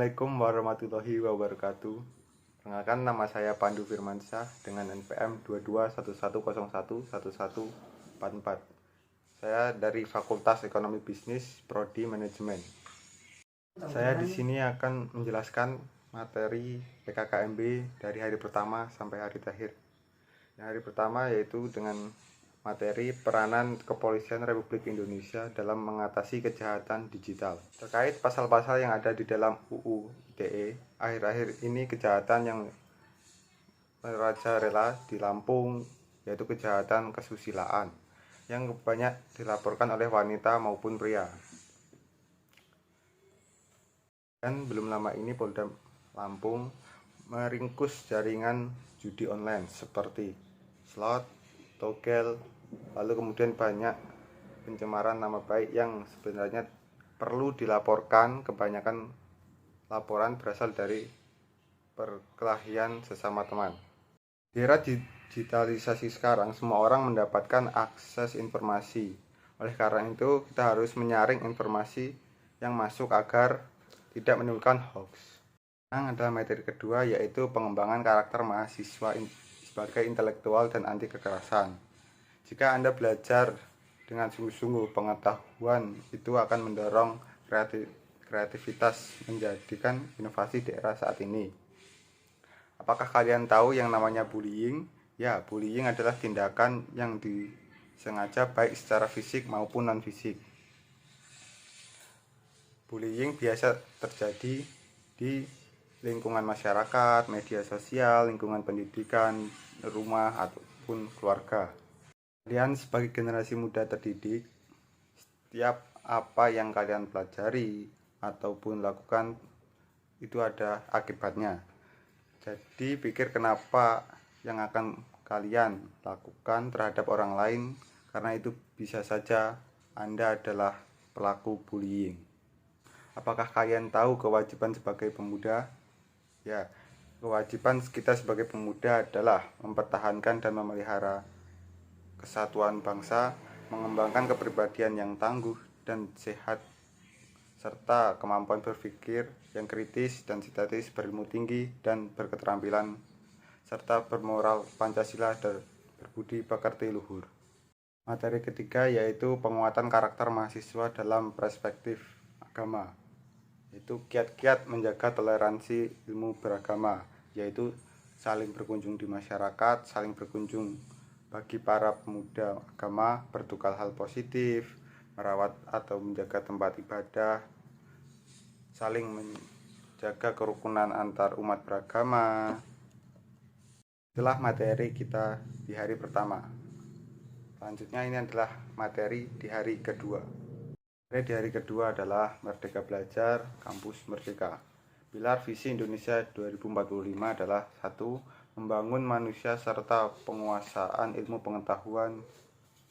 Assalamualaikum warahmatullahi wabarakatuh. Perkenalkan, nama saya Pandu Firmansyah dengan NPM 2211011144. Saya dari Fakultas Ekonomi Bisnis, Prodi Manajemen. Saya di sini akan menjelaskan materi PKKMB dari hari pertama sampai hari terakhir. Yang hari pertama yaitu dengan materi peranan Kepolisian Republik Indonesia dalam mengatasi kejahatan digital. Terkait pasal-pasal yang ada di dalam UU ITE, akhir-akhir ini kejahatan yang merajalela di Lampung yaitu kejahatan kesusilaan yang banyak dilaporkan oleh wanita maupun pria. Dan belum lama ini Polda Lampung meringkus jaringan judi online seperti slot, togel, lalu kemudian banyak pencemaran nama baik yang sebenarnya perlu dilaporkan. Kebanyakan laporan berasal dari perkelahian sesama teman. Di era digitalisasi sekarang, semua orang mendapatkan akses informasi. Oleh karena itu, kita harus menyaring informasi yang masuk agar tidak menimbulkan hoax. Yang adalah materi kedua, yaitu pengembangan karakter mahasiswa sebagai intelektual dan anti kekerasan. Jika Anda belajar dengan sungguh-sungguh, pengetahuan itu akan mendorong kreativitas menjadikan inovasi di era saat ini. Apakah kalian tahu yang namanya bullying? Ya, bullying adalah tindakan yang disengaja baik secara fisik maupun non-fisik. Bullying biasa terjadi di lingkungan masyarakat, media sosial, lingkungan pendidikan, rumah, ataupun keluarga. Kalian sebagai generasi muda terdidik, setiap apa yang kalian pelajari ataupun lakukan itu ada akibatnya. Jadi pikir kenapa yang akan kalian lakukan terhadap orang lain, karena itu bisa saja Anda adalah pelaku bullying. Apakah kalian tahu kewajiban sebagai pemuda? Ya, kewajiban kita sebagai pemuda adalah mempertahankan dan memelihara kesatuan bangsa, mengembangkan kepribadian yang tangguh dan sehat, serta kemampuan berpikir yang kritis dan sintetis, berilmu tinggi dan berketerampilan, serta bermoral Pancasila dan berbudi pekerti luhur. Materi ketiga yaitu penguatan karakter mahasiswa dalam perspektif agama, yaitu kiat-kiat menjaga toleransi ilmu beragama, yaitu saling berkunjung di masyarakat, saling berkunjung bagi para pemuda agama, bertukar hal positif, merawat atau menjaga tempat ibadah, saling menjaga kerukunan antar umat beragama. Itulah materi kita di hari pertama. Selanjutnya ini adalah materi di hari kedua. Materi di hari kedua adalah Merdeka Belajar, Kampus Merdeka. Pilar visi Indonesia 2045 adalah 1. Membangun manusia serta penguasaan ilmu pengetahuan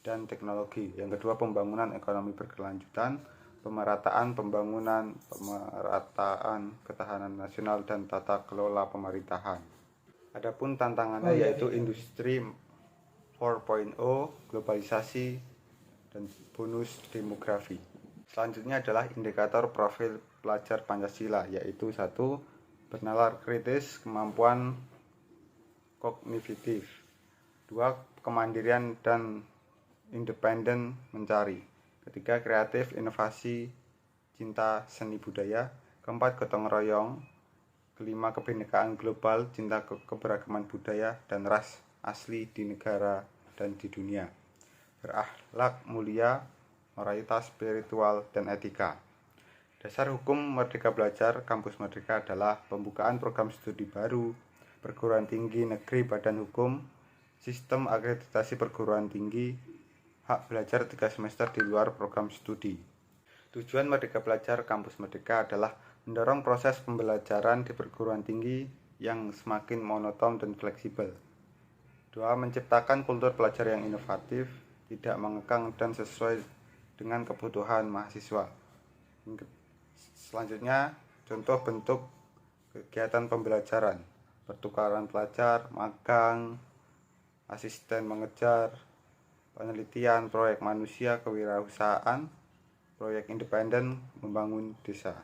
dan teknologi. Yang kedua, pembangunan ekonomi berkelanjutan, pemerataan pembangunan, pemerataan ketahanan nasional dan tata kelola pemerintahan. Adapun tantangannya yaitu industri 4.0, globalisasi, dan bonus demografi. Selanjutnya adalah indikator profil pelajar Pancasila, yaitu 1. Bernalar kritis, kemampuan kognitif. 2. Kemandirian dan independen mencari. 3. Kreatif, inovasi, cinta seni budaya. 4. Gotong royong. 5. Kebinekaan global, cinta keberagaman budaya dan ras asli di negara dan di dunia. Berakhlak mulia, moralitas spiritual dan etika. Dasar hukum Merdeka Belajar Kampus Merdeka adalah pembukaan program studi baru, perguruan tinggi negeri badan hukum, sistem akreditasi perguruan tinggi, hak belajar 3 semester di luar program studi. Tujuan Merdeka Belajar Kampus Merdeka adalah mendorong proses pembelajaran di perguruan tinggi yang semakin monoton dan fleksibel. 2. Menciptakan kultur belajar yang inovatif, tidak mengekang dan sesuai dengan kebutuhan mahasiswa. Selanjutnya, contoh bentuk kegiatan pembelajaran: pertukaran pelajar, magang, asisten mengejar, penelitian, proyek manusia, kewirausahaan, proyek independen, membangun desa.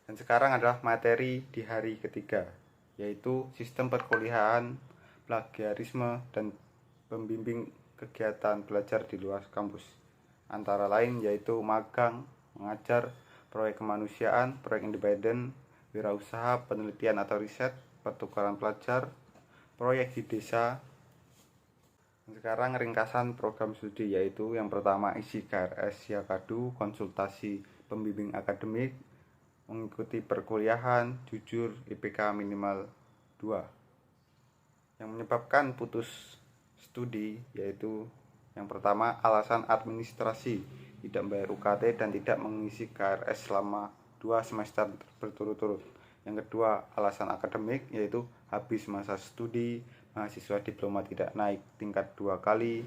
Dan sekarang adalah materi di hari ketiga, yaitu sistem perkuliahan, plagiarisme, dan pembimbing kegiatan belajar di luar kampus. Antara lain yaitu magang, mengajar, proyek kemanusiaan, proyek independen, wirausaha, penelitian atau riset, pertukaran pelajar, proyek di desa. Sekarang ringkasan program studi, yaitu yang pertama isi KRS Yakadu, konsultasi pembimbing akademik, mengikuti perkuliahan, jujur, IPK minimal 2. Yang menyebabkan putus studi yaitu yang pertama alasan administrasi, tidak membayar UKT dan tidak mengisi KRS selama 2 semester berturut-turut. Yang kedua alasan akademik, yaitu habis masa studi, mahasiswa diploma tidak naik tingkat 2 kali,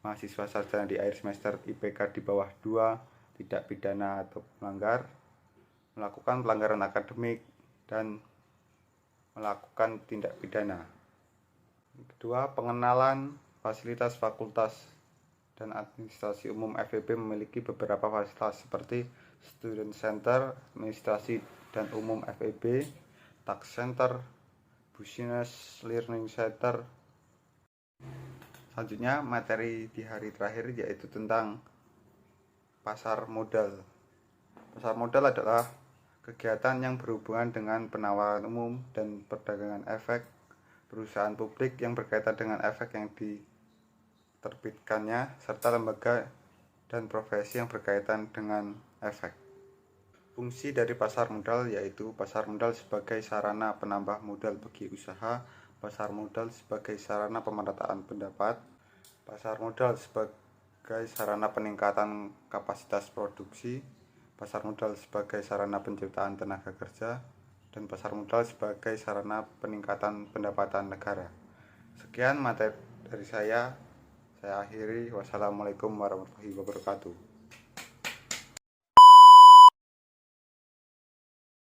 mahasiswa sarjana di akhir semester IPK di bawah 2, tidak pidana atau melanggar, melakukan pelanggaran akademik, dan melakukan tindak pidana. Kedua, pengenalan fasilitas fakultas dan administrasi umum FEB memiliki beberapa fasilitas seperti Student Center, administrasi dan umum FEB, Tax Center, Business Learning Center. Selanjutnya, materi di hari terakhir yaitu tentang pasar modal. Pasar modal adalah kegiatan yang berhubungan dengan penawaran umum dan perdagangan efek perusahaan publik yang berkaitan dengan efek yang diterbitkannya, serta lembaga dan profesi yang berkaitan dengan efek. Fungsi dari pasar modal yaitu pasar modal sebagai sarana penambah modal bagi usaha, pasar modal sebagai sarana pemerataan pendapat, pasar modal sebagai sarana peningkatan kapasitas produksi, pasar modal sebagai sarana penciptaan tenaga kerja, dan pasar modal sebagai sarana peningkatan pendapatan negara. Sekian materi dari saya akhiri. Wassalamualaikum warahmatullahi wabarakatuh.